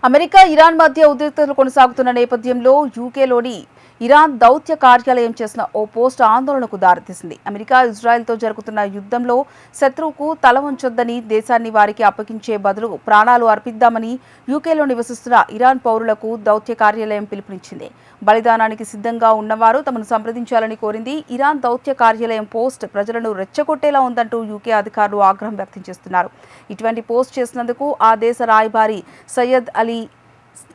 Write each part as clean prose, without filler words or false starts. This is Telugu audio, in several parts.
అమెరికా ఇరాన్ మధ్య ఉద్రిక్తతలు కొనసాగుతున్న నేపథ్యంలో యూకేలోని ఇరాన్ దౌత్య కార్యాలయం చేసిన ఓ పోస్ట్ ఆందోళనకు దారితీసింది. అమెరికా ఇజ్రాయెల్తో జరుగుతున్న యుద్ధంలో శత్రువుకు తల వంచొద్దని, దేశాన్ని వారికి అప్పగించే బదులు ప్రాణాలు అర్పిద్దామని యూకేలో నివసిస్తున్న ఇరాన్ పౌరులకు దౌత్య కార్యాలయం పిలుపునిచ్చింది. బలిదానానికి సిద్ధంగా ఉన్నవారు తమను సంప్రదించాలని కోరింది. ఇరాన్ దౌత్య కార్యాలయం పోస్ట్ ప్రజలను రెచ్చగొట్టేలా ఉందంటూ యూకే అధికారులు ఆగ్రహం వ్యక్తం చేస్తున్నారు. ఇటువంటి పోస్ట్ చేసినందుకు ఆ దేశ రాయబారి సయ్యద్ అలీ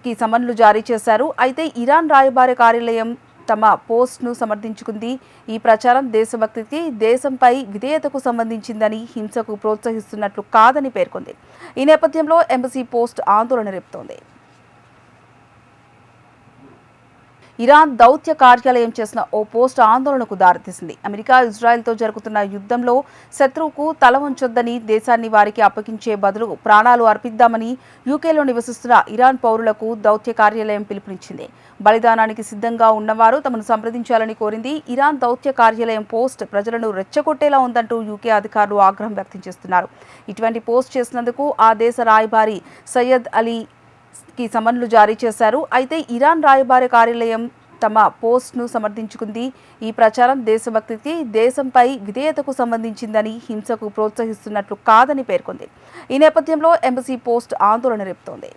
కి సమన్లు జారీ చేశారు. అయితే ఇరాన్ రాయబార కార్యాలయం తమ పోస్ట్ను సమర్థించుకుంది. ఈ ప్రచారం దేశభక్తికి, దేశంపై విధేయతకు సంబంధించిందని, హింసకు ప్రోత్సహిస్తున్నట్లు కాదని పేర్కొంది. ఈ నేపథ్యంలో ఎంబసీ పోస్ట్ ఆందోళన రేపుతోంది. ఇరాన్ దౌత్య కార్యాలయం చేసిన ఓ పోస్ట్ ఆందోళనకు దారితీసింది. అమెరికా ఇజ్రాయెల్తో జరుగుతున్న యుద్ధంలో శత్రువుకు తల వంచొద్దని, దేశాన్ని వారికి అప్పగించే బదులు ప్రాణాలు అర్పిద్దామని యూకేలో నివసిస్తున్న ఇరాన్ పౌరులకు దౌత్య కార్యాలయం పిలుపునిచ్చింది. బలిదానానికి సిద్ధంగా ఉన్నవారు తమను సంప్రదించాలని కోరింది. ఇరాన్ దౌత్య కార్యాలయం పోస్ట్ ప్రజలను రెచ్చగొట్టేలా ఉందంటూ యూకే అధికారులు ఆగ్రహం వ్యక్తం చేస్తున్నారు. ఇటువంటి పోస్ట్ చేసినందుకు ఆ దేశ రాయబారి సయ్యద్ అలీ కి సమన్లు జారీ చేశారు. అయితే ఇరాన్ రాయబార కార్యాలయం తమ పోస్ట్ను సమర్థించుకుంది. ఈ ప్రచారం దేశభక్తికి, దేశంపై విధేయతకు సంబంధించిందని, హింసకు ప్రోత్సహిస్తున్నట్లు కాదని పేర్కొంది. ఈ నేపథ్యంలో ఎంబసీ పోస్ట్ ఆందోళన రేపుతోంది.